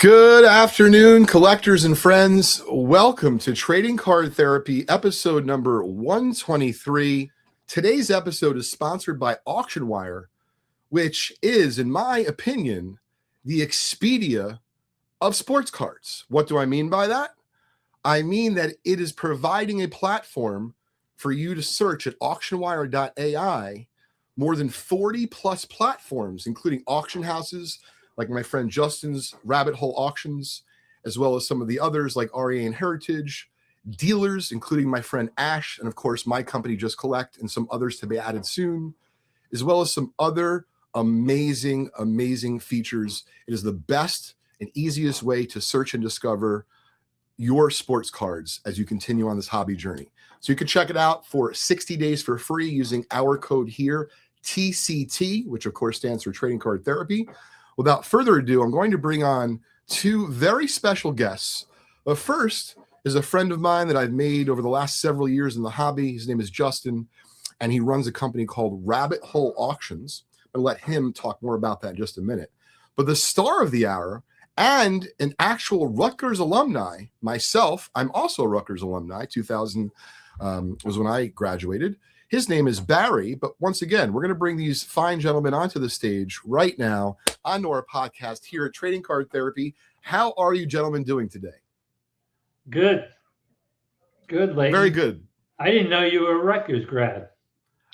Good afternoon, collectors and friends. Welcome to Trading Card Therapy, episode number 123. Today's episode is sponsored by Auction Wire, which is, in my opinion, the Expedia of sports cards. What do I mean by that? I mean that it is providing a platform for you to search at auctionwire.ai more than 40 plus platforms, including auction houses like my friend Justin's Rabbit Hole Auctions, as well as some of the others like REA and Heritage, dealers, including my friend Ash, and of course my company Just Collect, and some others to be added soon, as well as some other amazing features. It is the best and easiest way to search and discover your sports cards as you continue on this hobby journey. So you can check it out for 60 days for free using our code here, TCT, which of course stands for Trading Card Therapy. Without further ado, I'm going to bring on two very special guests. The first is a friend of mine that I've made over the last several years in the hobby. His name is Justin, and he runs a company called Rabbit Hole Auctions. I'll let him talk more about that in just a minute. But the star of the hour and an actual Rutgers alumni, myself, I'm also a Rutgers alumni. 2000 was when I graduated. His name is Barry, but once again, we're going to bring these fine gentlemen onto the stage right now onto our podcast here at Trading Card Therapy. How are you gentlemen doing today? Good, Leighton. Very good. I didn't know you were a Rutgers grad.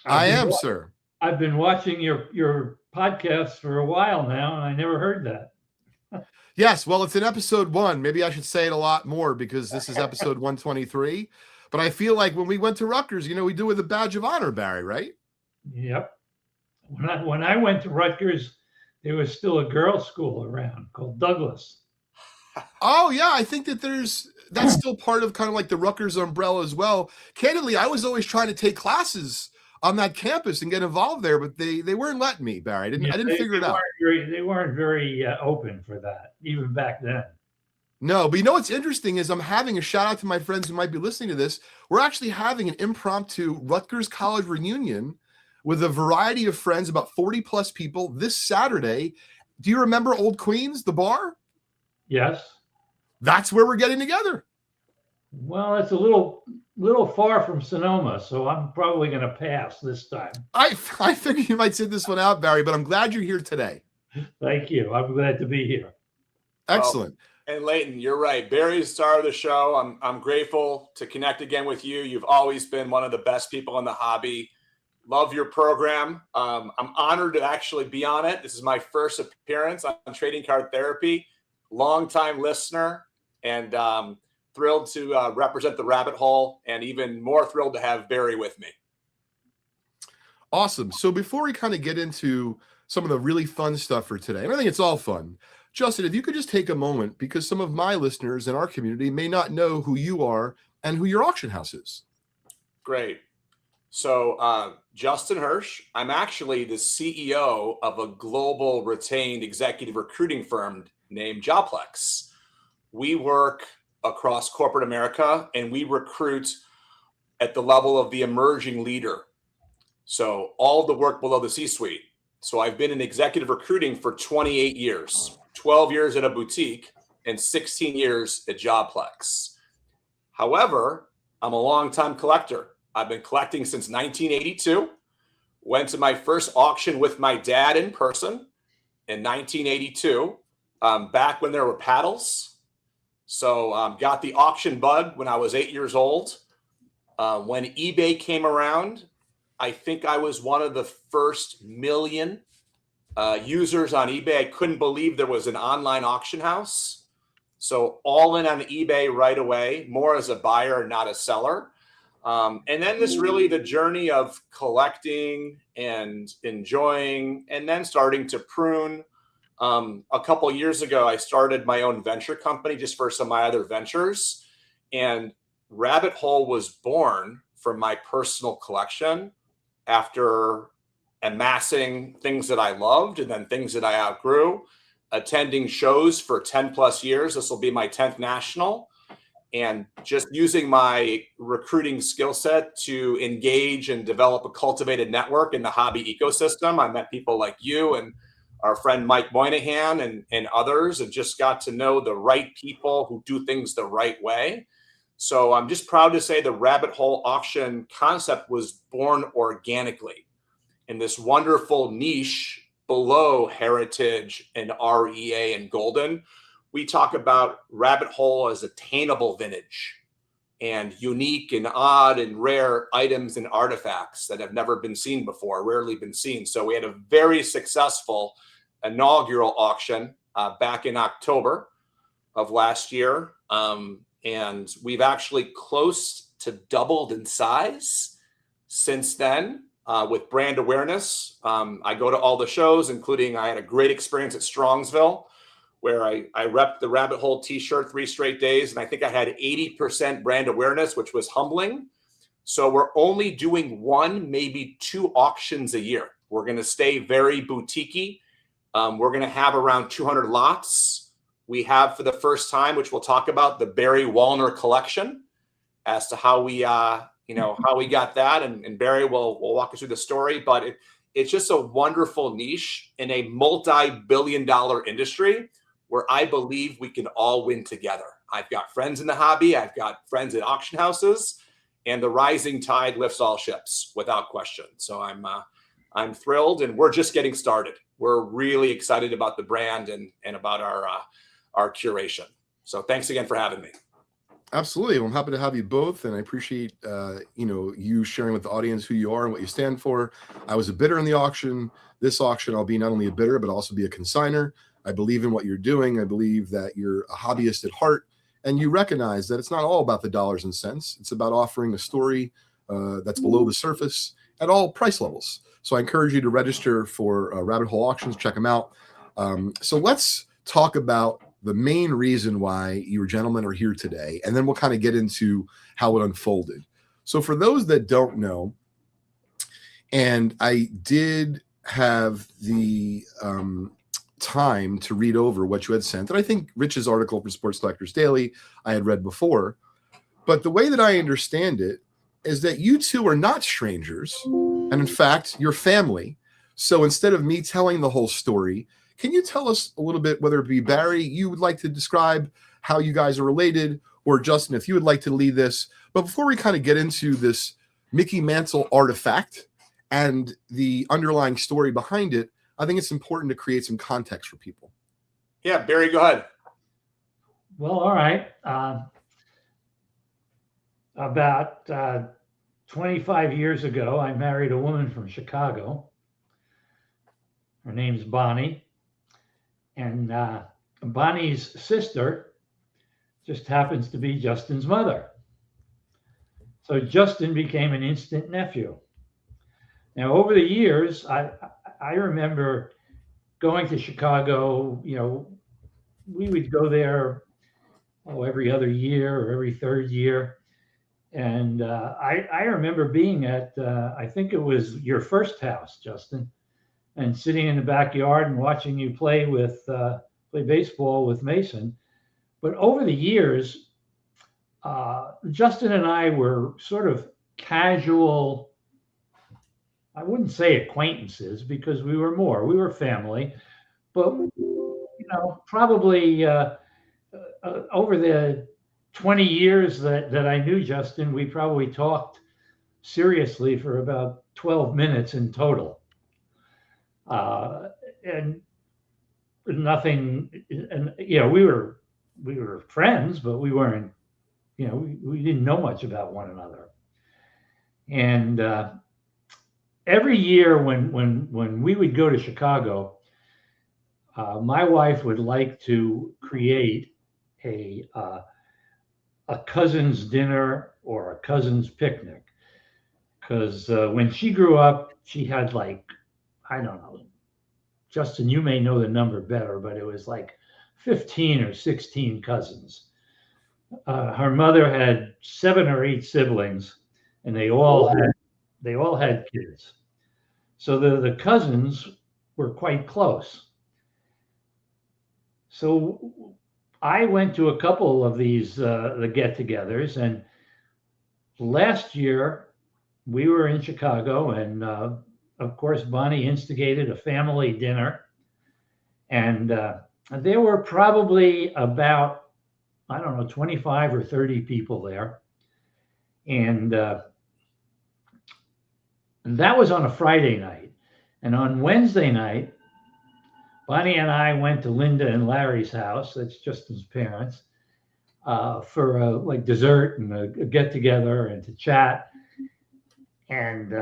I am, sir. I've been watching your podcast for a while now, and I never heard that. Yes, well, it's in episode 1. Maybe I should say it a lot more because this is episode 123. But I feel like when we went to Rutgers, we do it with a badge of honor, Barry, right? Yep. When I went to Rutgers, there was still a girls' school around called Douglas. Oh, yeah. I think that that's still part of kind of like the Rutgers umbrella as well. Candidly, I was always trying to take classes on that campus and get involved there, but they weren't letting me, Barry. I didn't figure it out. They weren't very open for that, even back then. No, but what's interesting is I'm having a shout out to my friends who might be listening to this. We're actually having an impromptu Rutgers College reunion with a variety of friends, about 40 plus people this Saturday. Do you remember Old Queens, the bar? Yes. That's where we're getting together. Well, it's a little far from Sonoma, so I'm probably going to pass this time. I figured you might sit this one out, Barry, but I'm glad you're here today. Thank you. I'm glad to be here. Excellent. And Leighton, you're right. Barry's the star of the show. I'm grateful to connect again with you. You've always been one of the best people in the hobby. Love your program. I'm honored to actually be on it. This is my first appearance on Trading Card Therapy. Longtime listener, and thrilled to represent the Rabbit Hole, and even more thrilled to have Barry with me. Awesome. So before we kind of get into some of the really fun stuff for today, and I think it's all fun, Justin, if you could just take a moment, because some of my listeners in our community may not know who you are and who your auction house is. Great. So Justin Hirsch, I'm actually the CEO of a global retained executive recruiting firm named Jobplex. We work across corporate America, and we recruit at the level of the emerging leader. So all the work below the C-suite. So I've been in executive recruiting for 28 years. 12 years at a boutique, and 16 years at Jobplex. However, I'm a longtime collector. I've been collecting since 1982. Went to my first auction with my dad in person in 1982, back when there were paddles. So got the auction bug when I was 8 years old. When eBay came around, I think I was one of the first million users on eBay. I couldn't believe there was an online auction house. So all in on eBay right away, more as a buyer, not a seller. And then this really the journey of collecting and enjoying, and then starting to prune. A couple of years ago, I started my own venture company just for some of my other ventures. And Rabbit Hole was born from my personal collection after amassing things that I loved and then things that I outgrew, attending shows for 10 plus years. This will be my 10th national, and just using my recruiting skill set to engage and develop a cultivated network in the hobby ecosystem. I met people like you and our friend Mike Moynihan and others, and just got to know the right people who do things the right way. So I'm just proud to say the rabbit hole auction concept was born organically in this wonderful niche below heritage and REA and golden. We talk about rabbit hole as attainable vintage and unique and odd and rare items and artifacts that have never been seen before, rarely been seen. So we had a very successful inaugural auction back in October of last year. And we've actually close to doubled in size since then with brand awareness. I go to all the shows, including I had a great experience at Strongsville, where I repped the Rabbit Hole t-shirt 3 straight days. And I think I had 80% brand awareness, which was humbling. So we're only doing 1, maybe 2 auctions a year. We're going to stay very boutique-y. We're going to have around 200 lots. We have, for the first time, which we'll talk about, the Barry Walner collection, as to how we, how we got that, and Barry will walk us through the story. But it's just a wonderful niche in a multi-billion-dollar industry where I believe we can all win together. I've got friends in the hobby, I've got friends at auction houses, and the rising tide lifts all ships without question. So I'm thrilled, and we're just getting started. We're really excited about the brand and about our curation. So thanks again for having me. Absolutely. Well, I'm happy to have you both, and I appreciate you sharing with the audience who you are and what you stand for. I was a bidder in the auction. This auction, I'll be not only a bidder, but also be a consigner. I believe in what you're doing. I believe that you're a hobbyist at heart, and you recognize that it's not all about the dollars and cents. It's about offering a story that's below the surface at all price levels. So I encourage you to register for Rabbit Hole Auctions. Check them out. So let's talk about the main reason why you gentlemen are here today, and then we'll kind of get into how it unfolded. So for those that don't know, and I did have the time to read over what you had sent, and I think Rich's article for Sports Collectors Daily I had read before, but the way that I understand it is that you two are not strangers, and in fact, you're family. So instead of me telling the whole story, can you tell us a little bit, whether it be Barry, you would like to describe how you guys are related, or Justin, if you would like to lead this. But before we kind of get into this Mickey Mantle artifact and the underlying story behind it, I think it's important to create some context for people. Yeah, Barry, go ahead. Well, all right. About 25 years ago, I married a woman from Chicago. Her name's Bonnie. And Bonnie's sister just happens to be Justin's mother. So Justin became an instant nephew. Now, over the years, I remember going to Chicago. We would go there every other year or every third year. And I remember being at, I think it was your first house, Justin, and sitting in the backyard and watching you play baseball with Mason. But over the years, Justin and I were sort of casual, I wouldn't say acquaintances, because we were family, but probably over the 20 years that I knew Justin, we probably talked seriously for about 12 minutes in total. And nothing, and we were friends, but we weren't, we didn't know much about one another. And every year when we would go to Chicago, my wife would like to create a cousin's dinner or a cousin's picnic, because when she grew up, she had I don't know, Justin, you may know the number better, but it was 15 or 16 cousins. Her mother had 7 or 8 siblings, and they all had kids. So the cousins were quite close. So I went to a couple of these the get-togethers, and last year we were in Chicago, and of course Bonnie instigated a family dinner And there were probably about, I don't know, 25 or 30 people there. And that was on a Friday night. And on Wednesday night, Bonnie and I went to Linda and Larry's house, that's Justin's parents, for like dessert and a get together and to chat. And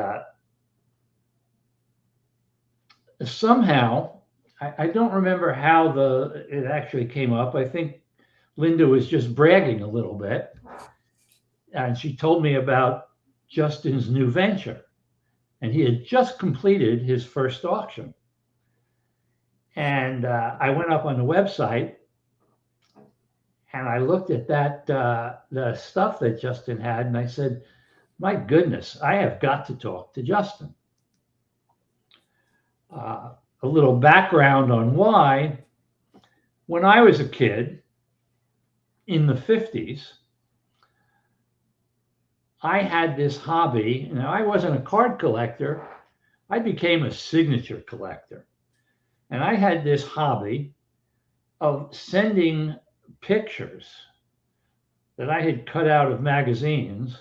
somehow, I don't remember how it actually came up. I think Linda was just bragging a little bit. And she told me about Justin's new venture. And he had just completed his first auction. And I went up on the website and I looked at the stuff that Justin had, and I said, my goodness, I have got to talk to Justin. A little background on why. When I was a kid in the 50s, I had this hobby. Now, I wasn't a card collector. I became a signature collector. And I had this hobby of sending pictures that I had cut out of magazines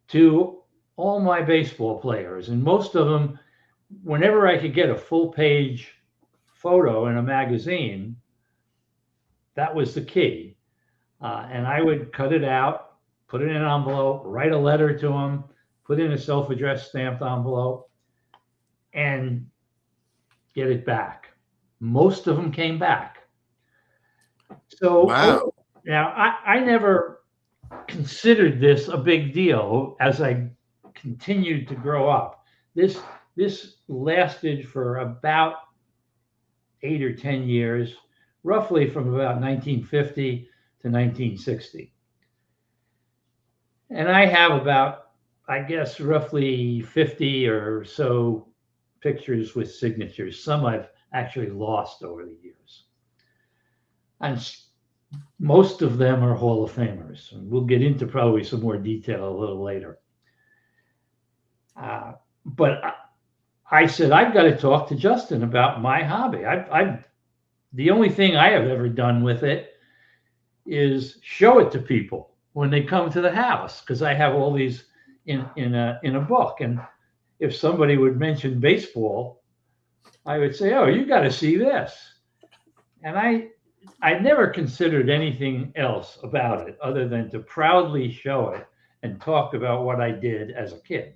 to all my baseball players. And most of them, whenever I could get a full page photo in a magazine, that was the key. And I would cut it out, put it in an envelope, write a letter to them, put in a self-addressed stamped envelope, and get it back. Most of them came back. So wow. Now I never considered this a big deal as I continued to grow up. This lasted for about 8 or 10 years, roughly from about 1950 to 1960. And I have about, I guess, roughly 50 or so pictures with signatures. Some I've actually lost over the years. And most of them are Hall of Famers. And we'll get into probably some more detail a little later. But I said, I've got to talk to Justin about my hobby. The only thing I have ever done with it is show it to people when they come to the house, because I have all these in a book. And if somebody would mention baseball, I would say, oh, you got to see this. And I never considered anything else about it other than to proudly show it and talk about what I did as a kid.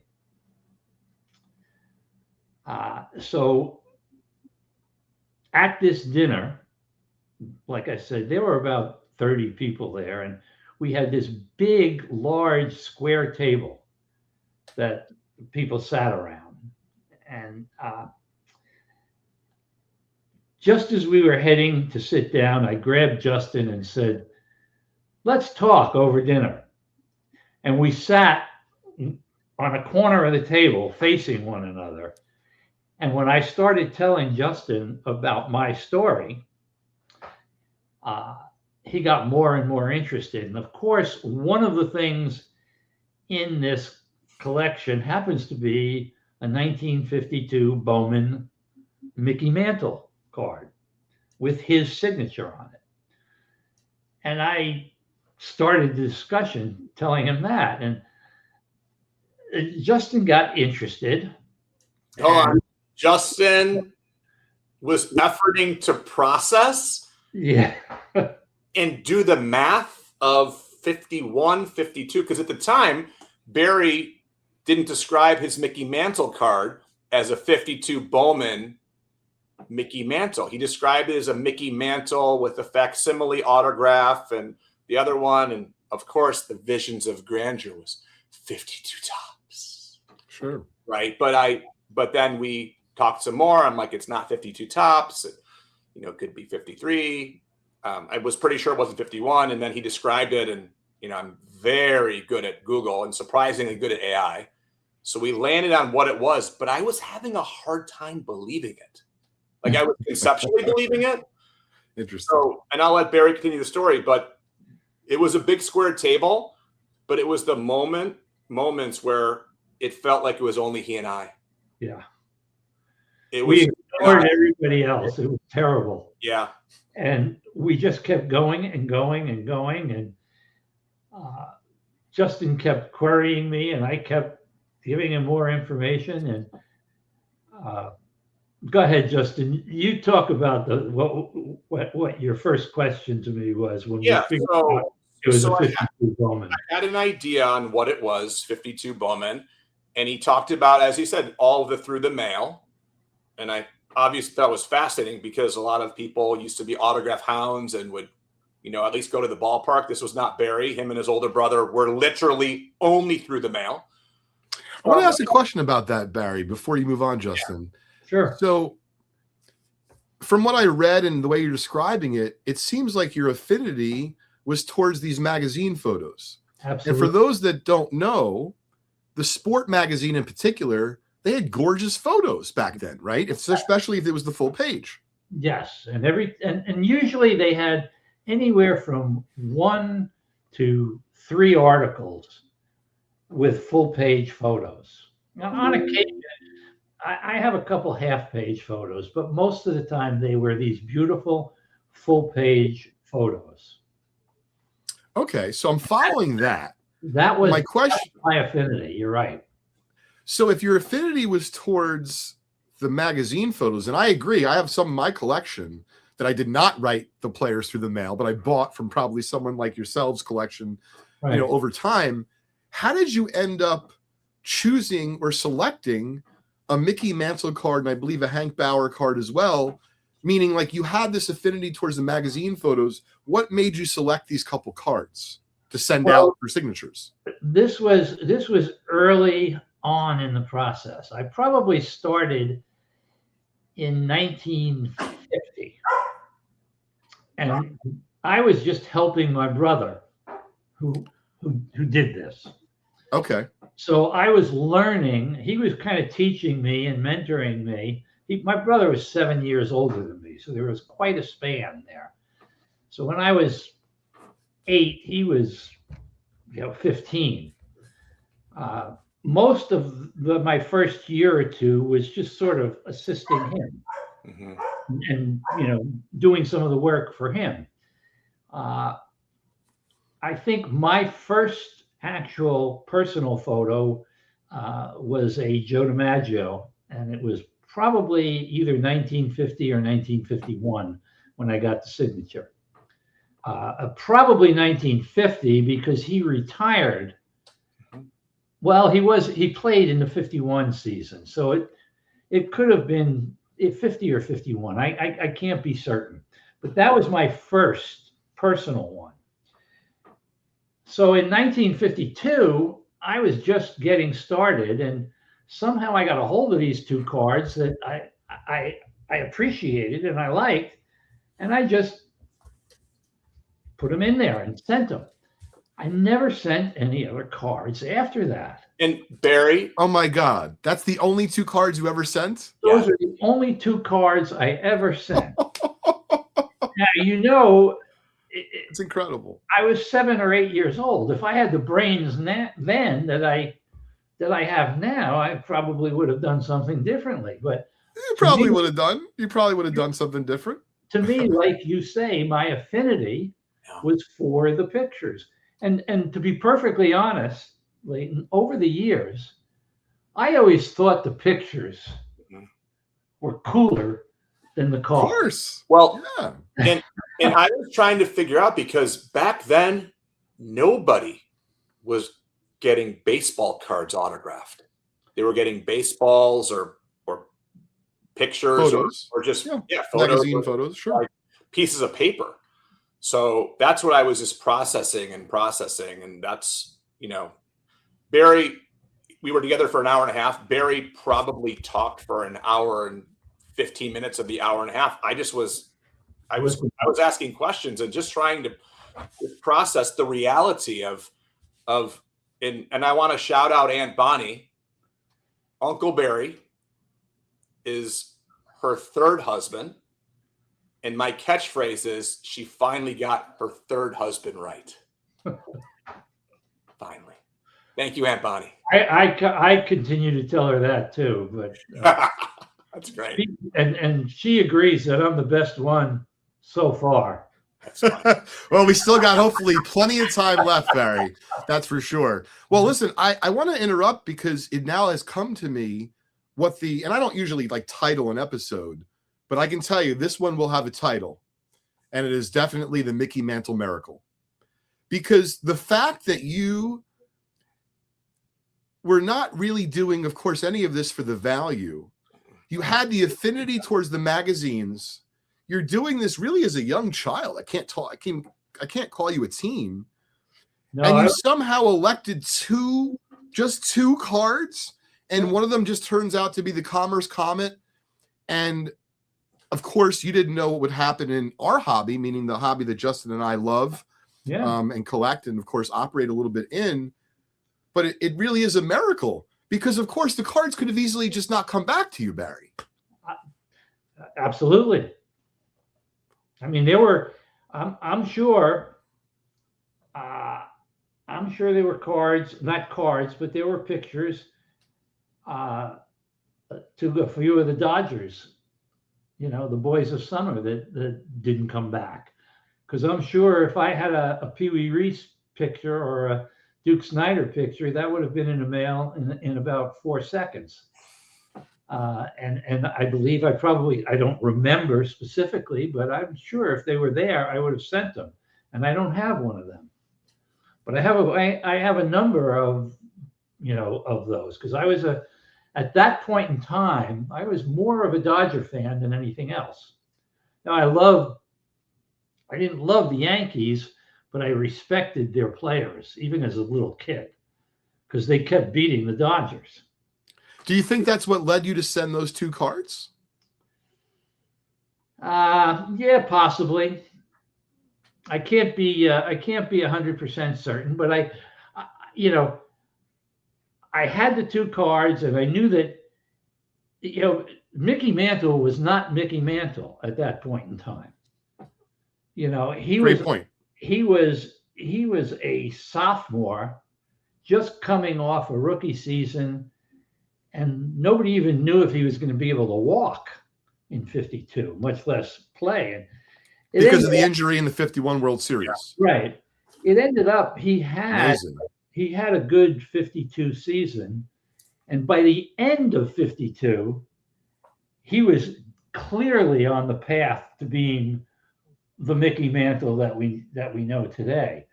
So at this dinner, like I said, there were about 30 people there, and we had this big, large square table that people sat around. And just as we were heading to sit down, I grabbed Justin and said, let's talk over dinner. And we sat on a corner of the table facing one another. And when I started telling Justin about my story, he got more and more interested. And of course, one of the things in this collection happens to be a 1952 Bowman Mickey Mantle card with his signature on it. And I started the discussion telling him that. And Justin got interested. Hold on. Justin was efforting to process and do the math of 51, 52, because at the time, Barry didn't describe his Mickey Mantle card as a 52 Bowman Mickey Mantle. He described it as a Mickey Mantle with a facsimile autograph, and the other one, and of course, the visions of grandeur was 52 tops. Sure. Right. But then we talked some more. I'm like, it's not 52 tops. It could be 53. I was pretty sure it wasn't 51. And then he described it. And, I'm very good at Google and surprisingly good at AI. So we landed on what it was, but I was having a hard time believing it. Like I was conceptually believing it. Interesting. So, and I'll let Barry continue the story, but it was a big square table, but it was the moments where it felt like it was only he and I. Yeah. It was ignored everybody else. It was terrible. Yeah. And we just kept going and going and going. And Justin kept querying me, and I kept giving him more information. And go ahead, Justin. You talk about what your first question to me was when we figured out it was a 52 Bowman. I had an idea on what it was, 52 Bowman, and he talked about, as he said, all of it through the mail. And I obviously thought it was fascinating because a lot of people used to be autograph hounds and would, at least go to the ballpark. This was not Barry. Him and his older brother were literally only through the mail. I want to ask a question about that, Barry, before you move on, Justin. Yeah, sure. So from what I read and the way you're describing it, it seems like your affinity was towards these magazine photos. Absolutely. And for those that don't know, the sport magazine in particular, they had gorgeous photos back then, right? Especially if it was the full page. Yes. And usually they had anywhere from 1 to 3 articles with full page photos. Now, on occasion, I have a couple half-page photos, but most of the time they were these beautiful full-page photos. Okay, so I'm following that. That was my question. My affinity. You're right. So if your affinity was towards the magazine photos, and I agree, I have some in my collection that I did not write the players through the mail, but I bought from probably someone like yourselves' collection, Right. Over time. How did you end up choosing or selecting a Mickey Mantle card, and I believe a Hank Bauer card as well, meaning like you had this affinity towards the magazine photos? What made you select these couple cards to send out for signatures? This was early on in the process. I probably started in 1950, and I was just helping my brother who did this. Okay. So I was learning. He was kind of teaching me and mentoring me. My brother was 7 years older than me, so there was quite a span there. So when I was 8, he was 15. Most of my first year or two was just sort of assisting him, Mm-hmm. and doing some of the work for him. I think my first actual personal photo was a Joe DiMaggio, and it was probably either 1950 or 1951 when I got the signature. Probably 1950 because he retired. Well, he played in the 51 season, so it could have been 50 or 51. I can't be certain, but that was my first personal one. So in 1952, I was just getting started, and somehow I got a hold of these 2 cards that I appreciated and I liked, and I just put them in there and sent them. I never sent any other cards after that. And Barry, Oh my God, that's the only 2 cards you ever sent? Those are the only 2 cards I ever sent. Now, It's incredible. I was 7 or 8 years old. If I had the brains then that I have now, I probably would have done something differently. But You probably would have done something different. To me, like you say, my affinity was for the pictures. And to be perfectly honest, Leighton, over the years, I always thought the pictures were cooler than the cards. Of course. Well, yeah. And I was trying to figure out, because back then nobody was getting baseball cards autographed. They were getting baseballs or pictures Photos. or just photos, magazine photos, sure. like pieces of paper. So that's what I was just processing, and that's Barry. We were together for an hour and a half. Barry probably talked for an hour and 15 minutes of the hour and a half. I was asking questions and just trying to process the reality of and I want to shout out Aunt Bonnie. Uncle Barry is her 3rd husband, and my catchphrase is she finally got her 3rd husband right. Finally. Thank you, Aunt Bonnie. I continue to tell her that too, but That's great. And she agrees that I'm the best one so far. That's fun. Well, we still got hopefully plenty of time left, Barry. That's for sure. Well, listen, I want to interrupt because it now has come to me and I don't usually like title an episode, but I can tell you this one will have a title, and it is definitely the Mickey Mantle Miracle. Because the fact that you were not really doing, of course, any of this for the value, you had the affinity towards the magazines. You're doing this really as a young child. I can't call you a teen. No, And you somehow elected just two cards, and one of them just turns out to be the Commerce Comet. And of course, you didn't know what would happen in our hobby, meaning the hobby that Justin and I love, and collect, and of course operate a little bit in. But it really is a miracle because, of course, the cards could have easily just not come back to you, Barry. Absolutely. I mean, there were. I'm sure there were cards, not cards, but there were pictures to a few of the Dodgers. You know, the boys of summer that didn't come back. Because I'm sure if I had a Pee Wee Reese picture or a Duke Snyder picture, that would have been in the mail in about 4 seconds. And I believe I don't remember specifically, but I'm sure if they were there, I would have sent them. And I don't have one of them. But I have a number of those, because I was at that point in time, I was more of a Dodger fan than anything else. Now I didn't love the Yankees, but I respected their players, even as a little kid, because they kept beating the Dodgers. Do you think that's what led you to send those two cards? Yeah, possibly. I can't be 100% certain, but I had the two cards, and I knew that Mickey Mantle was not Mickey Mantle at that point in time. Great point. He was a sophomore, just coming off a rookie season, and nobody even knew if he was going to be able to walk in 52, much less play. Because of the injury in the 51 World Series. Right. It ended up he had a good 52 season, and by the end of 52, he was clearly on the path to being the Mickey Mantle that we know today.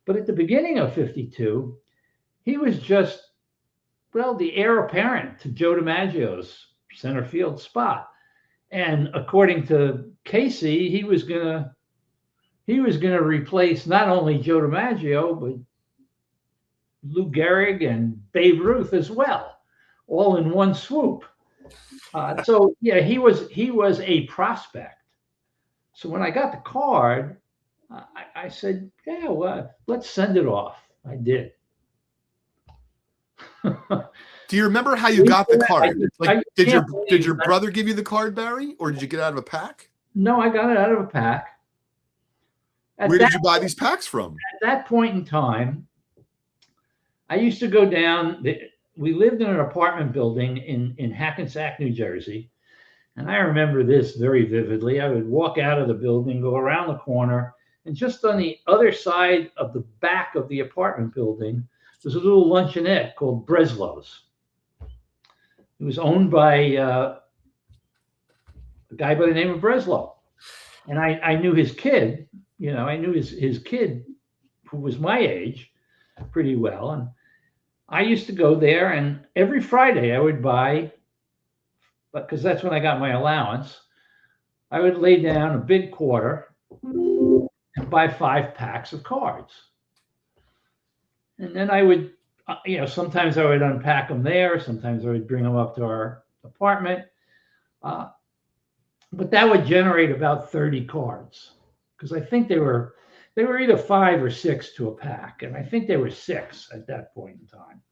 But at the beginning of 52, he was just, the heir apparent to Joe DiMaggio's center field spot. And according to Casey, he was gonna replace not only Joe DiMaggio, but Lou Gehrig and Babe Ruth as well, all in one swoop. So yeah, he was a prospect. So when I got the card, I said, "Yeah, well, let's send it off." I did. Do you remember how you got the card? Did your brother give you the card, Barry, or did you get it out of a pack? No, I got it out of a pack. Where did you buy these packs from? At that point in time, I used to go down. We lived in an apartment building in Hackensack, New Jersey. And I remember this very vividly. I would walk out of the building, go around the corner, and just on the other side of the back of the apartment building, there's a little luncheonette called Breslow's. It was owned by a guy by the name of Breslow. And I knew his kid, I knew his kid, who was my age, pretty well. And I used to go there, and every Friday I would buy, because that's when I got my allowance, I would lay down a big quarter and buy 5 packs of cards. And then I would, sometimes I would unpack them there. Sometimes I would bring them up to our apartment. But that would generate about 30 cards, because I think they were either 5 or 6 to a pack. And I think they were 6 at that point in time.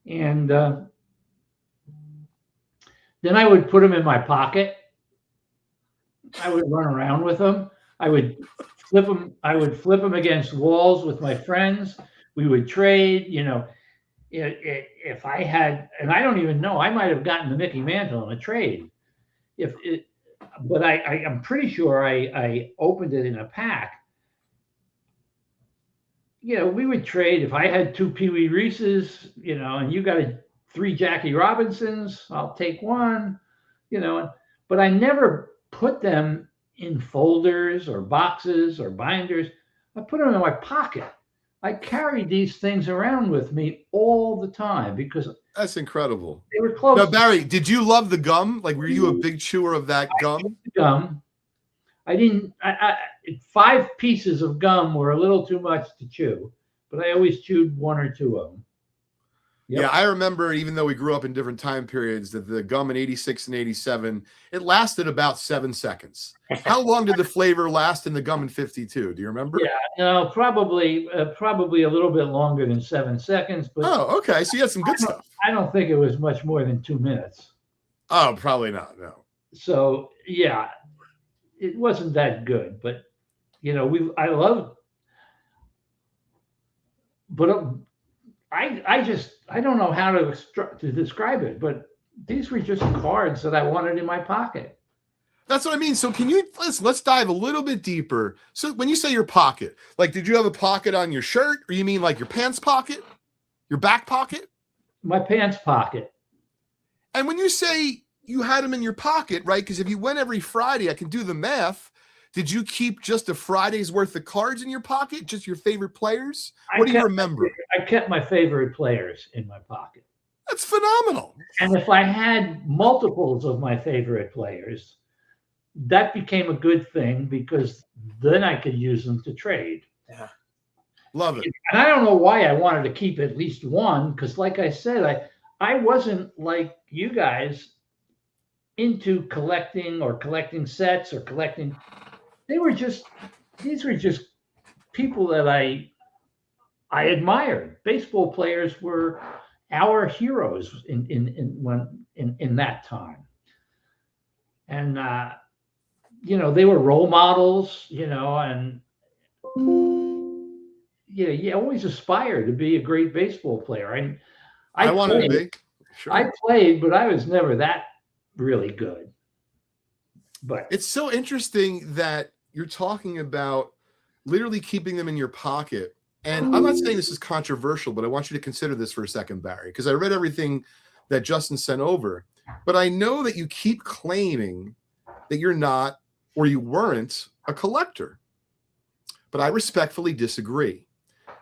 And then I would put them in my pocket. I would run around with them. I would flip them against walls with my friends. We would trade, if I had, and I don't even know, I might have gotten the Mickey Mantle in a trade. But I'm pretty sure I opened it in a pack. We would trade if I had 2 Pee Wee Reeses, and you got 3 Jackie Robinsons, I'll take one, but I never put them in folders or boxes or binders. I put them in my pocket. I carried these things around with me all the time because that's incredible. They were close. Now, Barry, did you love the gum? Like, were you a big chewer of that gum? Gum. I didn't. 5 pieces of gum were a little too much to chew, but I always chewed 1 or 2 of them. Yep. Yeah, I remember, even though we grew up in different time periods, that the gum in 86 and 87, it lasted about 7 seconds. How long did the flavor last in the gum in 52? Do you remember? Yeah, no, probably a little bit longer than 7 seconds. But okay. So you had some good stuff. I don't think it was much more than 2 minutes. Oh, probably not. No. So yeah, it wasn't that good, but I love. But I don't know how to describe it, but these were just cards that I wanted in my pocket. That's what I mean. So can you let's dive a little bit deeper. So when you say your pocket, like, did you have a pocket on your shirt, or you mean like your pants pocket, your back pocket? My pants pocket. And when you say you had them in your pocket, right? Because if you went every Friday, I can do the math. Did you keep just a Friday's worth of cards in your pocket? Just your favorite players? What do you remember? I kept my favorite players in my pocket. That's phenomenal. And if I had multiples of my favorite players, that became a good thing because then I could use them to trade. Yeah. Love it. And I don't know why I wanted to keep at least one, because like I said, I wasn't like you guys into collecting sets or collecting. These were just people that I admired. Baseball players were our heroes in that time. And they were role models, and you always aspire to be a great baseball player. I wanted to be. Sure. I played, but I was never that really good. But it's so interesting that you're talking about literally keeping them in your pocket. And I'm not saying this is controversial, but I want you to consider this for a second, Barry, because I read everything that Justin sent over. But I know that you keep claiming that you're not, or you weren't, a collector. But I respectfully disagree,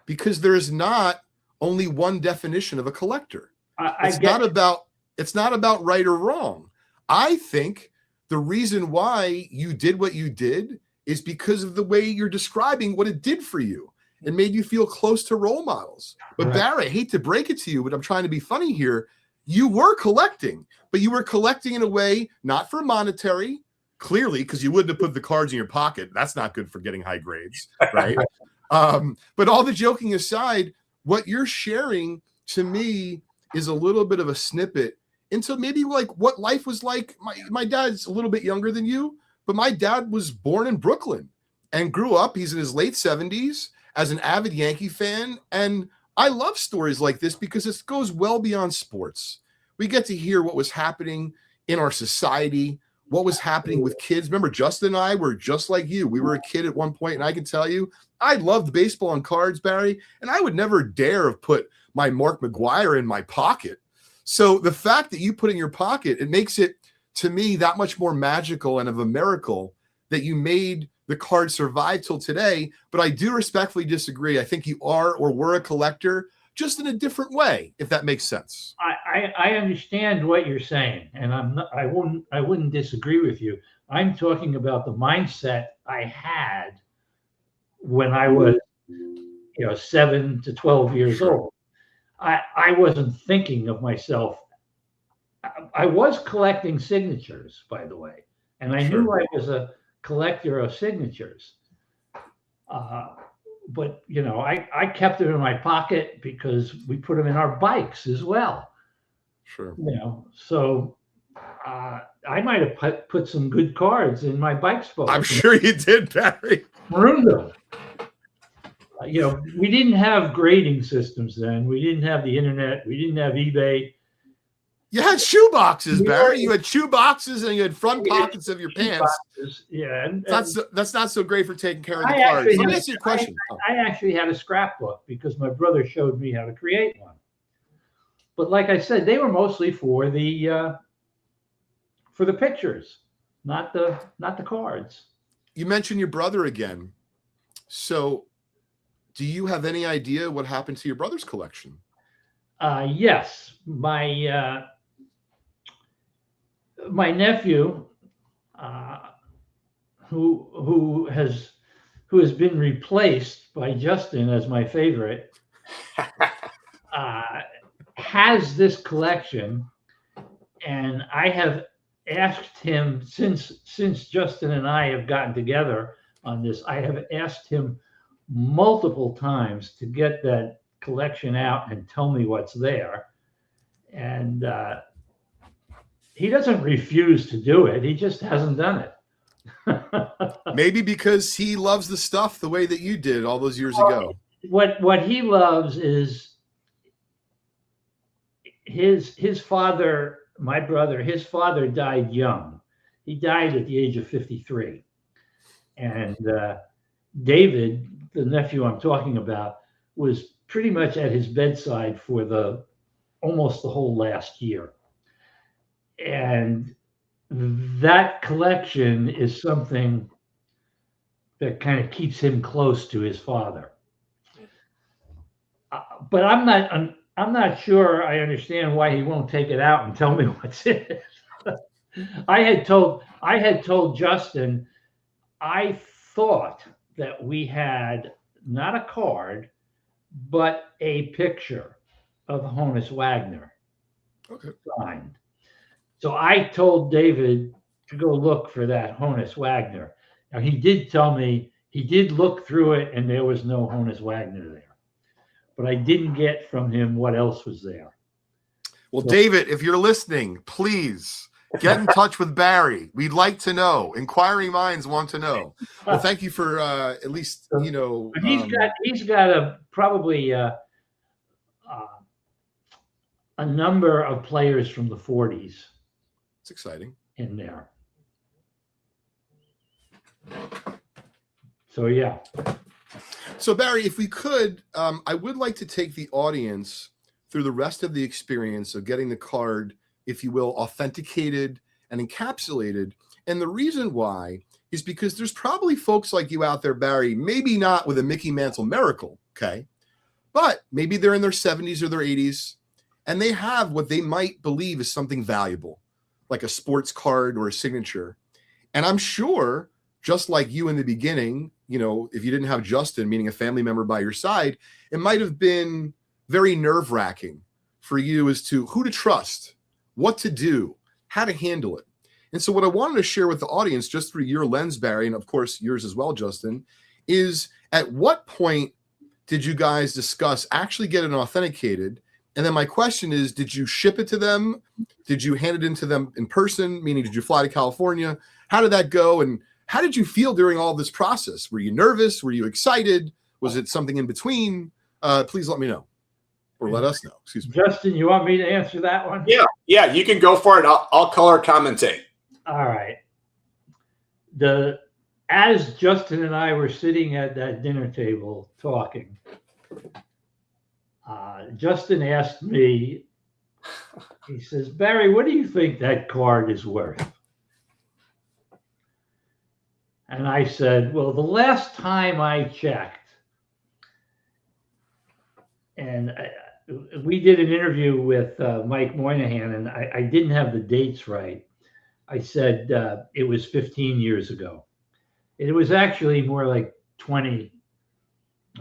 because there's not only one definition of a collector. It's not about right or wrong. I think the reason why you did what you did is because of the way you're describing what it did for you. It made you feel close to role models. But right. Barry, I hate to break it to you, but I'm trying to be funny here. You were collecting, but you were collecting in a way not for monetary, clearly, because you wouldn't have put the cards in your pocket. That's not good for getting high grades, right? But all the joking aside, what you're sharing to me is a little bit of a snippet into maybe like what life was like. My dad's a little bit younger than you, but my dad was born in Brooklyn and grew up. He's in his late 70s as an avid Yankee fan. And I love stories like this because it goes well beyond sports. We get to hear what was happening in our society, what was happening with kids. Remember, Justin and I were just like you. We were a kid at one point, and I can tell you, I loved baseball and cards, Barry, and I would never dare have put my Mark McGwire in my pocket. So the fact that you put it in your pocket, it makes it, to me, that much more magical and of a miracle that you made the card survive till today. But I do respectfully disagree. I think you are or were a collector, just in a different way, if that makes sense. I understand what you're saying, and I wouldn't disagree with you. I'm talking about the mindset I had when I was 7 to 12 years old. I wasn't thinking of myself. I was collecting signatures, by the way, and I knew I was a collector of signatures. But I kept them in my pocket because we put them in our bikes as well. Sure. So I might have put some good cards in my bike spokes. I'm sure you did, Barry. Marooned them. We didn't have grading systems then. We didn't have the internet. We didn't have eBay. You had shoe boxes, Barry. You had shoe boxes and you had front pockets of your pants. Boxes. Yeah, That's not so great for taking care of the I cards. actually Let me had ask you a question. I actually had a scrapbook because my brother showed me how to create one. But like I said, they were mostly for the pictures, not the cards. You mentioned your brother again. So do you have any idea what happened to your brother's collection? Yes, my nephew, who has been replaced by Justin as my favorite, has this collection, and I have asked him since Justin and I have gotten together on this. I have asked him multiple times to get that collection out and tell me what's there, and he doesn't refuse to do it. He just hasn't done it. Maybe because he loves the stuff the way that you did all those years ago. What he loves is his father, my brother. His father died young. He died at the age of 53, and David, the nephew I'm talking about, was pretty much at his bedside for almost the whole last year. And that collection is something that kind of keeps him close to his father. But I'm not sure I understand why he won't take it out and tell me what's in it. I had told Justin I thought that we had not a card, but a picture of Honus Wagner signed. So I told David to go look for that Honus Wagner. Now he did tell me he did look through it and there was no Honus Wagner there. But I didn't get from him what else was there. Well, so, David, if you're listening, please get in touch with Barry. We'd like to know. Inquiring minds want to know. Well, thank you for at least, But he's got probably a number of players from the 40s. It's exciting in there. So yeah. So Barry, if we could, I would like to take the audience through the rest of the experience of getting the card, if you will, authenticated and encapsulated. And the reason why is because there's probably folks like you out there, Barry, maybe not with a Mickey Mantle miracle, okay? But maybe they're in their 70s or their 80s, and they have what they might believe is something valuable, like a sports card or a signature. And I'm sure, just like you in the beginning, if you didn't have Justin, meaning a family member by your side, it might have been very nerve-wracking for you as to who to trust, what to do, how to handle it. And so what I wanted to share with the audience, just through your lens, Barry, and of course yours as well, Justin, is at what point did you guys discuss actually getting it authenticated? And then my question is, did you ship it to them? Did you hand it into them in person? Meaning, did you fly to California? How did that go? And how did you feel during all this process? Were you nervous? Were you excited? Was it something in between? Please let me know, or let us know. Excuse me. Justin, you want me to answer that one? Yeah, you can go for it. I'll color commentate. All right. As Justin and I were sitting at that dinner table talking, Justin asked me, he says, "Barry, what do you think that card is worth?" And I said, well, the last time I checked, and we did an interview with Mike Moynihan, and I didn't have the dates right. I said it was 15 years ago. It was actually more like 20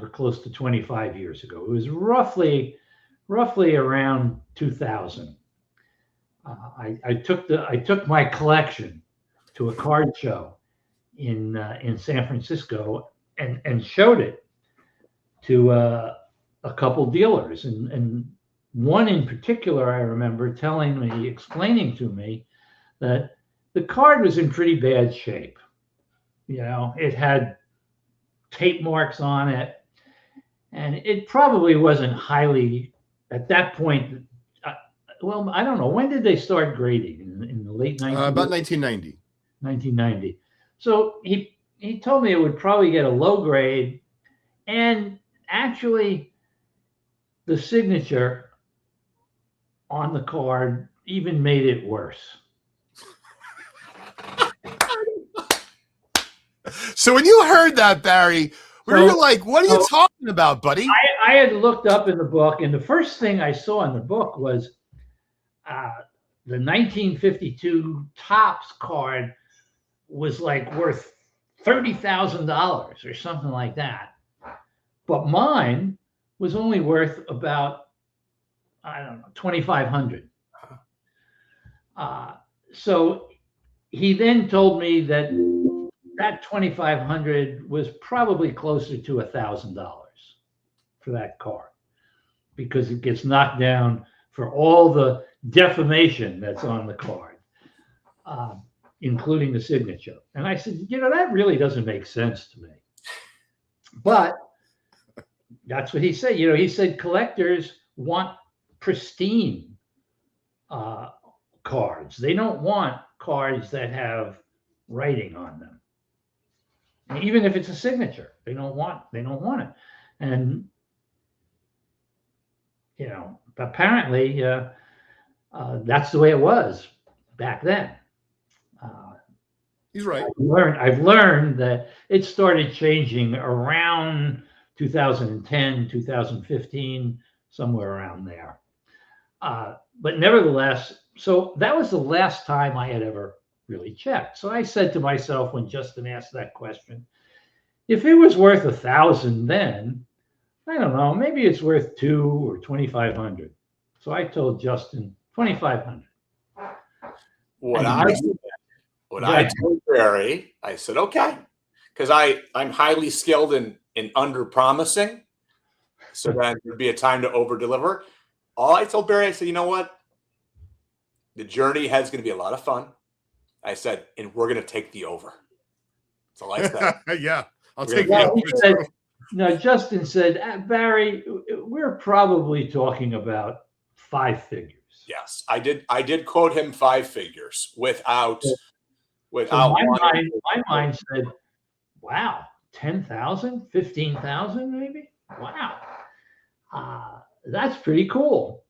or close to 25 years ago. It was roughly around 2000. I took my collection to a card show in San Francisco and showed it to a couple dealers, and one in particular I remember explaining to me that the card was in pretty bad shape. It had tape marks on it. And it probably wasn't highly at that point. Well, I don't know. When did they start grading? In the late 1990s? About 1990. 1990. So he told me it would probably get a low grade, and actually the signature on the card even made it worse. So when you heard that, Barry, were you like, what are you talking about, buddy? I had looked up in the book, and the first thing I saw in the book was the 1952 Topps card was like worth $30,000 or something like that. But mine was only worth about, I don't know, $2,500. So he then told me that $2,500 was probably closer to $1,000 for that card, because it gets knocked down for all the defamation that's on the card, including the signature. And I said, that really doesn't make sense to me. But that's what he said. He said collectors want pristine cards. They don't want cards that have writing on them. And even if it's a signature, they don't want it. And apparently that's the way it was back then. He's right. I've learned that it started changing around 2010, 2015, somewhere around there. But nevertheless, so that was the last time I had ever really checked. So I said to myself when Justin asked that question, if it was worth $1,000 then, I don't know, maybe it's worth $2,000 or $2,500. So I told Justin $2,500. I told Barry, I said, okay, because I'm highly skilled in under promising. So then there'd be a time to over deliver. All I told Barry, I said, you know what? The journey ahead is going to be a lot of fun. I said, and we're going to take the over. So I said, yeah, I'll take the over. No, Justin said, Barry, we're probably talking about 5 figures. Yes, I did quote him 5 figures without. So my mind said, wow, 10,000, 15,000 maybe? Wow. That's pretty cool.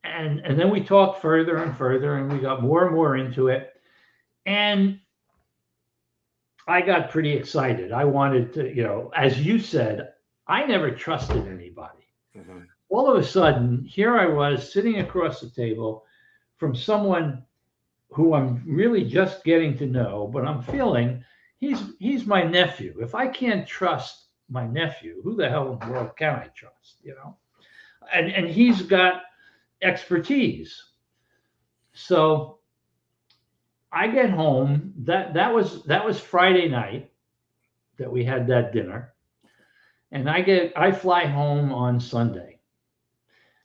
And then we talked further and further, and we got more and more into it. And I got pretty excited. I wanted to, as you said, I never trusted anybody. Mm-hmm. All of a sudden, here I was sitting across the table from someone who I'm really just getting to know, but I'm feeling he's my nephew. If I can't trust my nephew, who the hell in the world can I trust? And he's got expertise. So I get home. That was Friday night that we had that dinner, and I fly home on Sunday.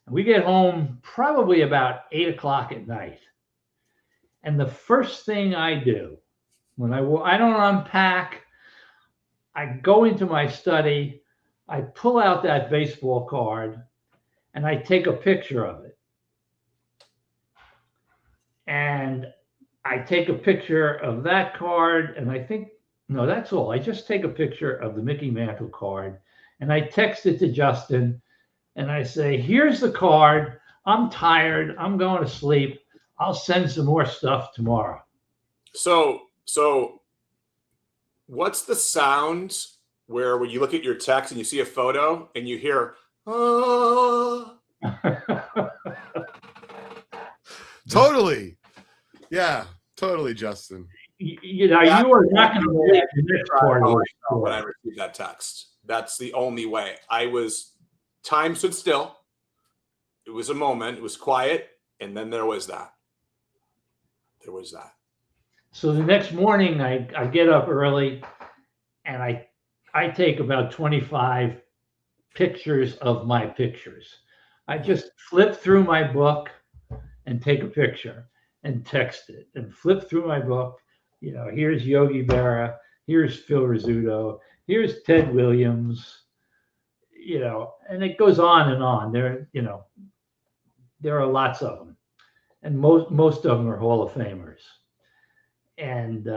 And we get home probably about 8:00 at night. And the first thing I do when I don't unpack, I go into my study, I pull out that baseball card, and I take a picture of it. And I take a picture of that card, and I think, no, that's all. I just take a picture of the Mickey Mantle card, and I text it to Justin, and I say, here's the card. I'm tired. I'm going to sleep. I'll send some more stuff tomorrow. So what's the sound where when you look at your text and you see a photo and you hear, oh. Totally. Yeah, totally, Justin. You are not going to believe the next part when I received that text. That's the only way. Time stood still. It was a moment. It was quiet. And then there was that. So the next morning, I get up early, and I take about 25 pictures of my pictures. I just flip through my book and take a picture and text it, and flip through my book. Here's Yogi Berra, here's Phil Rizzuto, here's Ted Williams, and it goes on and on. There are lots of them, and most of them are Hall of Famers. And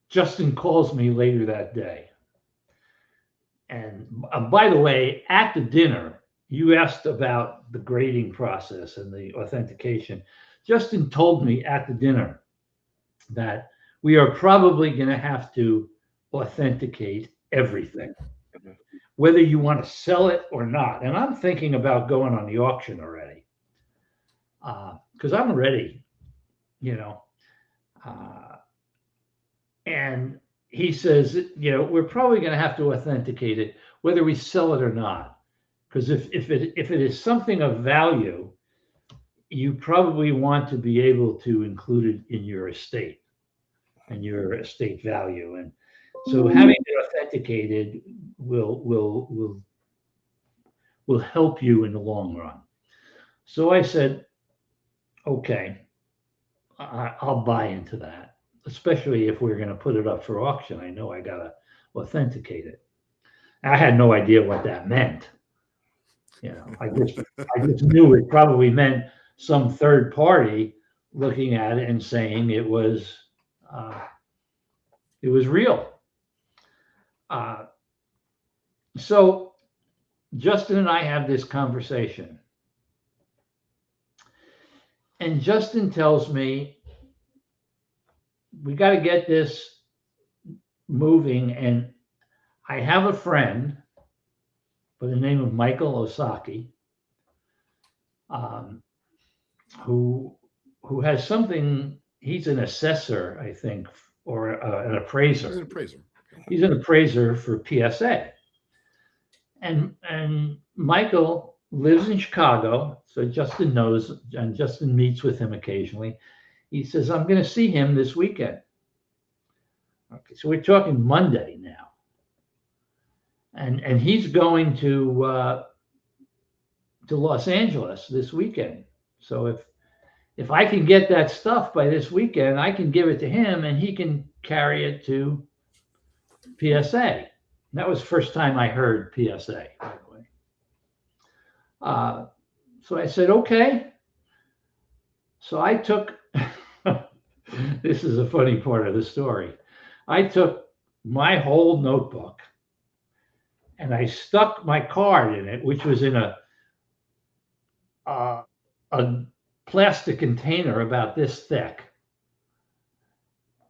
Justin calls me later that day. And by the way, at the dinner, you asked about the grading process and the authentication. Justin told me at the dinner that we are probably going to have to authenticate everything, whether you want to sell it or not. And I'm thinking about going on the auction already, because I'm ready, and he says, we're probably going to have to authenticate it, whether we sell it or not. Because if it is something of value, you probably want to be able to include it in your estate and your estate value. And so having it authenticated will help you in the long run. So I said, okay, I'll buy into that, especially if we're going to put it up for auction. I know I got to authenticate it. I had no idea what that meant. I just knew it probably meant some third party looking at it and saying it was real. So Justin and I have this conversation, and Justin tells me we got to get this moving, and I have a friend by the name of Michael Osaki, who has something. He's an assessor, I think, or an appraiser. He's an appraiser. He's an appraiser for PSA, and Michael lives in Chicago, so Justin knows, and Justin meets with him occasionally. He says, "I'm going to see him this weekend." Okay, so we're talking Monday now. And he's going to Los Angeles this weekend. So if I can get that stuff by this weekend, I can give it to him and he can carry it to PSA. That was the first time I heard PSA, by the way. So I said, okay. So I took, this is a funny part of the story. I took my whole notebook and I stuck my card in it, which was in a plastic container about this thick.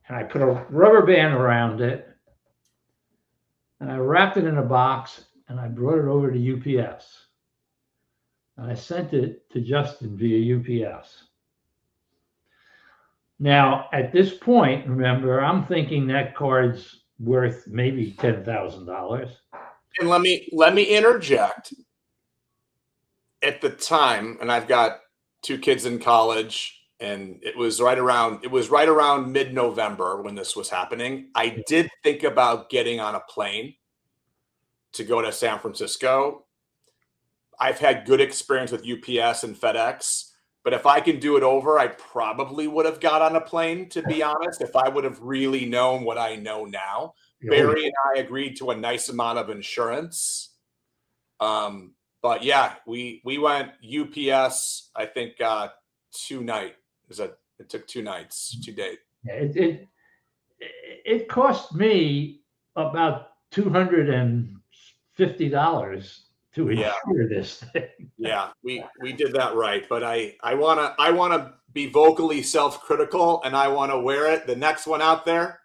And I put a rubber band around it and I wrapped it in a box and I brought it over to UPS. And I sent it to Justin via UPS. Now, at this point, remember, I'm thinking that card's worth maybe $10,000. And let me interject. At the time, and I've got 2 kids in college, and it was right around mid-November when this was happening. I did think about getting on a plane to go to San Francisco. I've had good experience with UPS and FedEx, but if I can do it over, I probably would have got on a plane, to be honest, if I would have really known what I know now. Barry and I agreed to a nice amount of insurance. But yeah, we went UPS, I think 2 nights. It took 2 nights, 2 days. It cost me about $250 to insure this thing. Yeah, we did that right. But I wanna be vocally self-critical, and I want to wear it. The next one out there,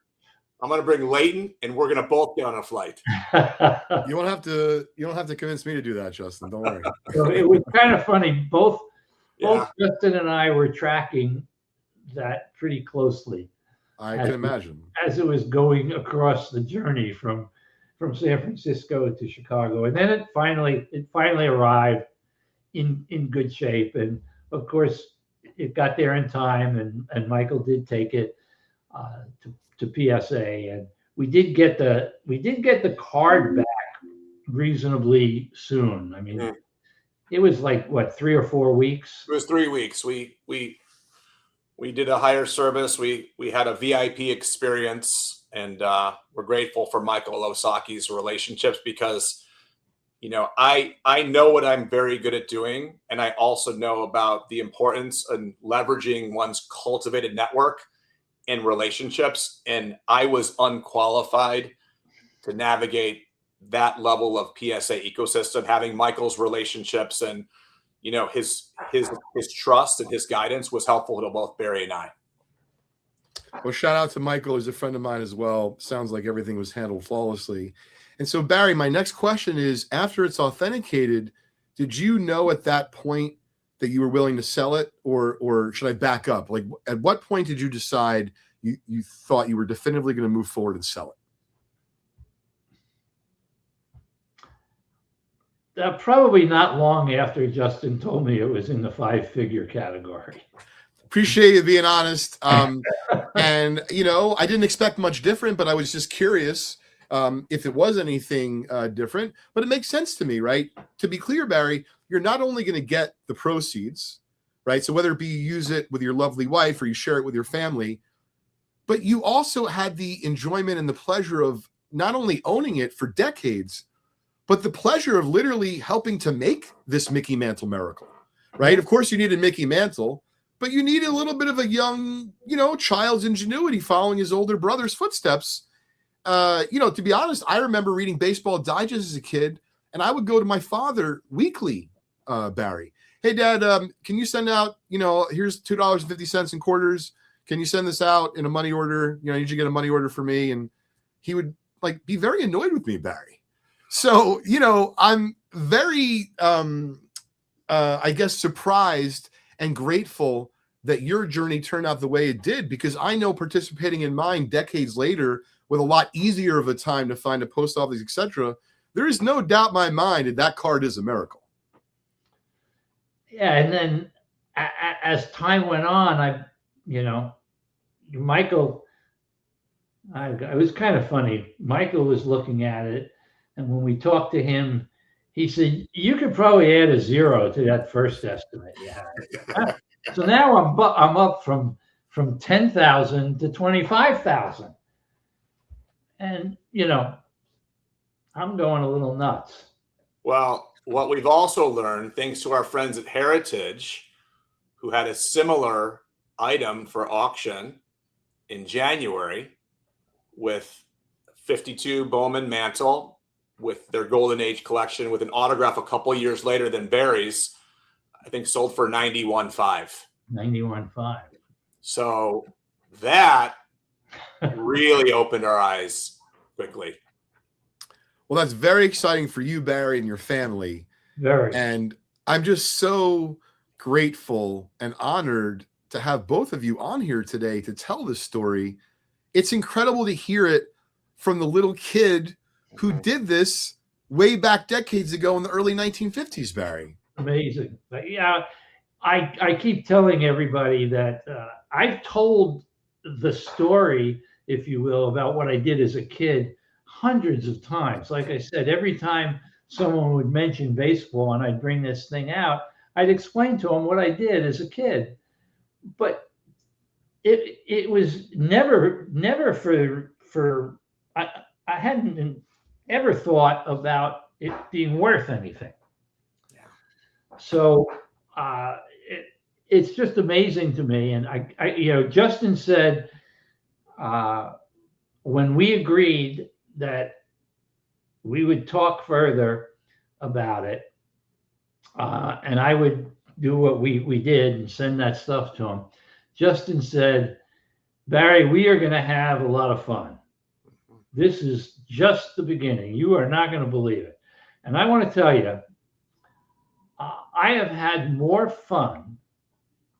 I'm going to bring Leighton, and we're going to both get on a flight. You don't have to convince me to do that, Justin. Don't worry. So it was kind of funny. Both Justin and I were tracking that pretty closely. I can imagine. As it was going across the journey from San Francisco to Chicago. And then it finally arrived in good shape. And of course, it got there in time, and Michael did take it to PSA, and we did get the card back reasonably soon. I mean, it was like what, 3 or 4 weeks? It was 3 weeks. We did a higher service. We had a VIP experience, and we're grateful for Michael Osaki's relationships, because I know what I'm very good at doing, and I also know about the importance of leveraging one's cultivated network and relationships. And I was unqualified to navigate that level of PSA ecosystem. Having Michael's relationships and his trust and his guidance was helpful to both Barry and I. Well, shout out to Michael, who's a friend of mine as well. Sounds like everything was handled flawlessly. And so, Barry, my next question is, after it's authenticated, did you know at that point that you were willing to sell it, or should I back up? Like, at what point did you decide you thought you were definitively going to move forward and sell it? Probably not long after Justin told me it was in the 5-figure category. Appreciate you being honest. And, I didn't expect much different, but I was just curious if it was anything different. But it makes sense to me, right? To be clear, Barry, you're not only going to get the proceeds, right? So whether it be you use it with your lovely wife or you share it with your family, but you also had the enjoyment and the pleasure of not only owning it for decades, but the pleasure of literally helping to make this Mickey Mantle miracle, right? Of course, you needed Mickey Mantle, but you needed a little bit of a young, child's ingenuity following his older brother's footsteps. To be honest, I remember reading Baseball Digest as a kid, and I would go to my father weekly, Barry. Hey, Dad, can you send out, here's $2.50 in quarters. Can you send this out in a money order? I need you to get a money order for me. And he would be very annoyed with me, Barry. So, I'm very, I guess, surprised and grateful that your journey turned out the way it did, because I know participating in mine decades later with a lot easier of a time to find a post office, etc., there is no doubt in my mind that card is a miracle. Yeah, and then as time went on, Michael, it was kind of funny. Michael was looking at it, and when we talked to him, he said, "You could probably add a 0 to that first estimate you had." So now I'm up from 10,000 to 25,000, and I'm going a little nuts. Well, what we've also learned, thanks to our friends at Heritage, who had a similar item for auction in January with 52 Bowman Mantle with their Golden Age collection with an autograph a couple of years later than Barry's, I think sold for $91,500. $91,500. So that really opened our eyes quickly. Well, that's very exciting for you, Barry, and your family. Very. And I'm just so grateful and honored to have both of you on here today to tell this story. It's incredible to hear it from the little kid who did this way back decades ago in the early 1950s, Barry. Amazing. But yeah, I keep telling everybody that I've told the story, if you will, about what I did as a kid hundreds of times. Like I said, every time someone would mention baseball and I'd bring this thing out, I'd explain to them what I did as a kid. But it was never for I hadn't ever thought about it being worth anything. Yeah. So it's just amazing to me. And I Justin said when we agreed that we would talk further about it, and I would do what we did and send that stuff to him. Justin said, "Barry, we are going to have a lot of fun. This is just the beginning. You are not going to believe it." And I want to tell you, I have had more fun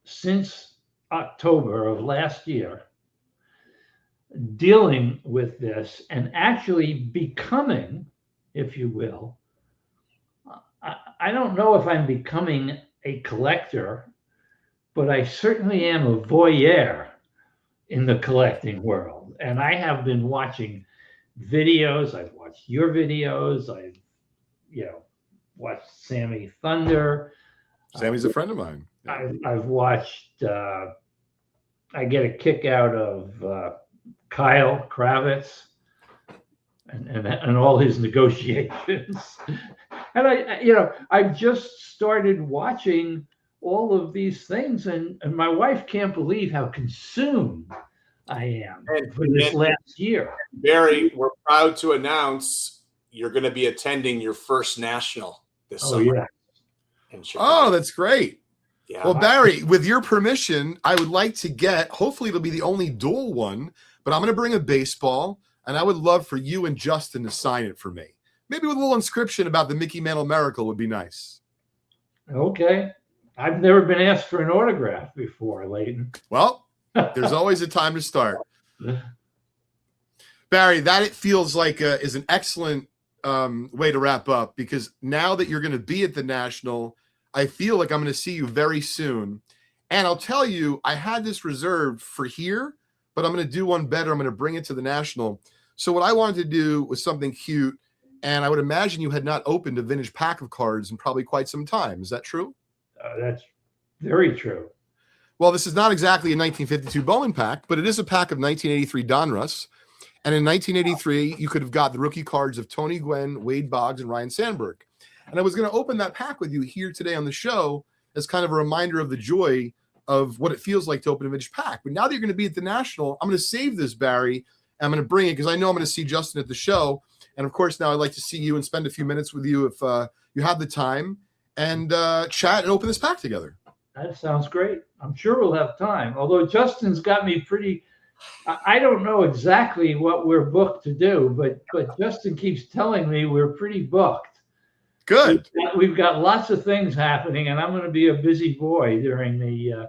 since October of last year dealing with this and actually becoming, if you will, I don't know if I'm becoming a collector, but I certainly am a voyeur in the collecting world. And I have been watching videos. I've watched your videos. I've, watched Sammy Thunder. Sammy's a friend of mine. I've watched, I get a kick out of Kyle Kravitz and all his negotiations. And I've just started watching all of these things, and my wife can't believe how consumed I am for this last year. Barry, we're proud to announce you're going to be attending your first national this summer. Yeah. In Chicago. Oh, that's great. Yeah. Well, Barry, with your permission, I would like to get, hopefully it'll be the only dual one, but I'm going to bring a baseball, and I would love for you and Justin to sign it for me. Maybe with a little inscription about the Mickey Mantle miracle would be nice. Okay. I've never been asked for an autograph before, Leighton. Well, there's always a time to start. Barry, that it feels like is an excellent way to wrap up, because now that you're going to be at the National, I feel like I'm going to see you very soon. And I'll tell you, I had this reserved for here, but I'm going to do one better. I'm going to bring it to the National. So what I wanted to do was something cute, and I would imagine you had not opened a vintage pack of cards in probably quite some time. Is that true? That's very true. Well, this is not exactly a 1952 Bowman pack, but it is a pack of 1983 Donruss. And in 1983, you could have got the rookie cards of Tony Gwynn, Wade Boggs, and Ryan Sandberg. And I was going to open that pack with you here today on the show as kind of a reminder of the joy of what it feels like to open a vintage pack. But now that you're going to be at the National, I'm going to save this, Barry. I'm going to bring it because I know I'm going to see Justin at the show. And of course, now I'd like to see you and spend a few minutes with you if you have the time, and chat and open this pack together. That sounds great. I'm sure we'll have time. Although Justin's got me pretty, I don't know exactly what we're booked to do, but Justin keeps telling me we're pretty booked. Good. We've got lots of things happening, and I'm going to be a busy boy during the.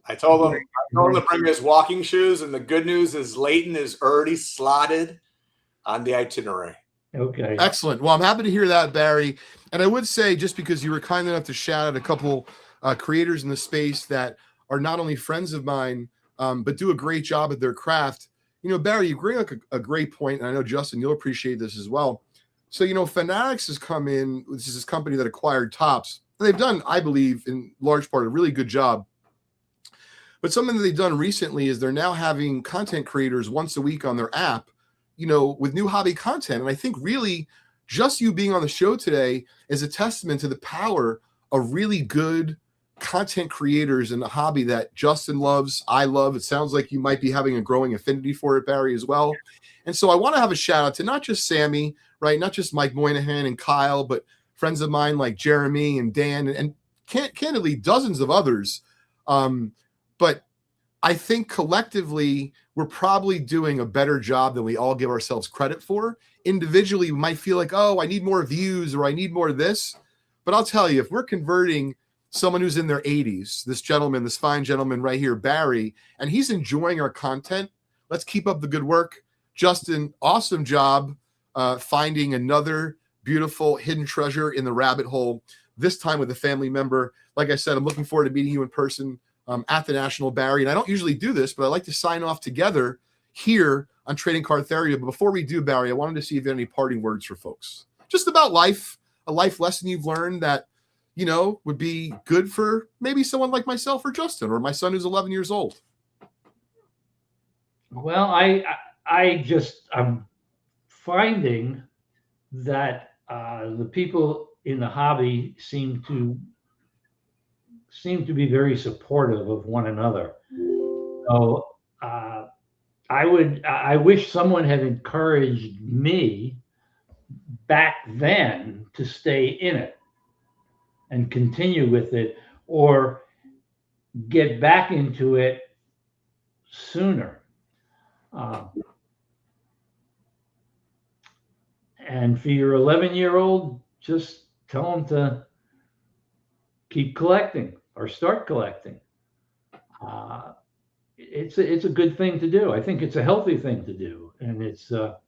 I told him to bring his walking shoes, and the good news is Leighton is already slotted on the itinerary. Okay. Excellent. Well, I'm happy to hear that, Barry. And I would say, just because you were kind enough to shout out a couple creators in the space that are not only friends of mine, but do a great job at their craft. You know, Barry, you bring up a great point, and I know, Justin, you'll appreciate this as well. So, you know, Fanatics has come in. This is this company that acquired Topps. And they've done, I believe, in large part, a really good job. But something that they've done recently is they're now having content creators once a week on their app, you know, with new hobby content. And I think really just you being on the show today is a testament to the power of really good content creators in the hobby that Justin loves, I love. It sounds like you might be having a growing affinity for it, Barry, as well. And so I want to have a shout out to not just Sammy, right? Not just Mike Moynihan and Kyle, but friends of mine like Jeremy and Dan and candidly dozens of others. But I think collectively, we're probably doing a better job than we all give ourselves credit for. Individually, we might feel like, oh, I need more views or I need more of this. But I'll tell you, if we're converting someone who's in their 80s, this gentleman, this fine gentleman right here, Barry, and he's enjoying our content, let's keep up the good work. Justin, awesome job finding another beautiful hidden treasure in the rabbit hole, this time with a family member. Like I said, I'm looking forward to meeting you in person at the National, Barry. And I don't usually do this, but I like to sign off together here on Trading Card Therapy. But before we do, Barry, I wanted to see if you had any parting words for folks. Just about life, a life lesson you've learned that, you know, would be good for maybe someone like myself or Justin or my son who's 11 years old. Well, I'm finding that the people in the hobby seem to be very supportive of one another. So I wish someone had encouraged me back then to stay in it and continue with it, or get back into it sooner. And for your 11-year-old, just tell them to keep collecting or start collecting. It's a good thing to do. I think it's a healthy thing to do, and it's a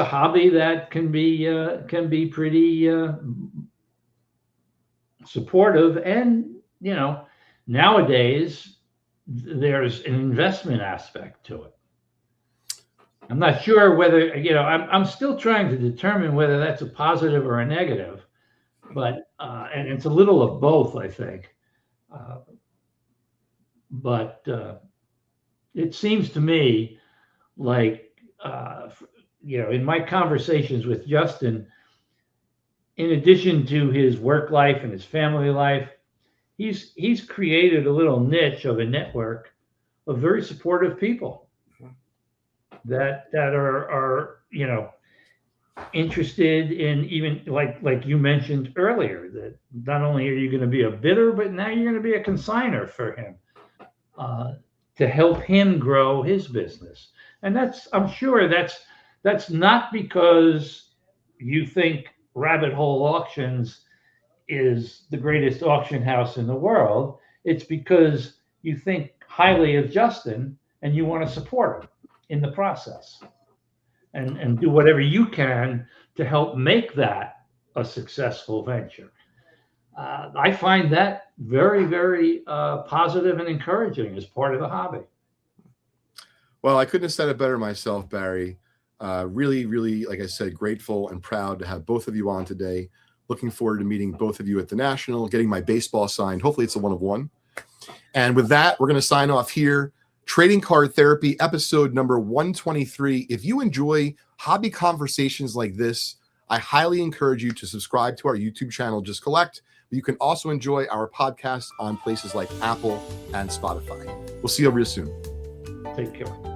hobby that can be pretty supportive. And you know, nowadays there's an investment aspect to it. I'm not sure whether, you know, I'm still trying to determine whether that's a positive or a negative, but and it's a little of both, I think. But it seems to me like, you know, in my conversations with Justin, in addition to his work life and his family life, he's created a little niche of a network of very supportive people that are interested in, even like you mentioned earlier, that not only are you going to be a bidder, but now you're going to be a consigner for him to help him grow his business. And I'm sure that's not because you think Rabbit Hole Auctions is the greatest auction house in the world. It's because you think highly of Justin and you want to support him in the process and do whatever you can to help make that a successful venture. I find that very, very positive and encouraging as part of the hobby. Well, I couldn't have said it better myself, Barry. Really, really, like I said, grateful and proud to have both of you on today. Looking forward to meeting both of you at the National, getting my baseball signed. Hopefully it's a 1-of-1. And with that, we're going to sign off here. Trading Card Therapy, episode number 123. If you enjoy hobby conversations like this, I highly encourage you to subscribe to our YouTube channel, Just Collect. You can also enjoy our podcast on places like Apple and Spotify. We'll see you real soon. Take care.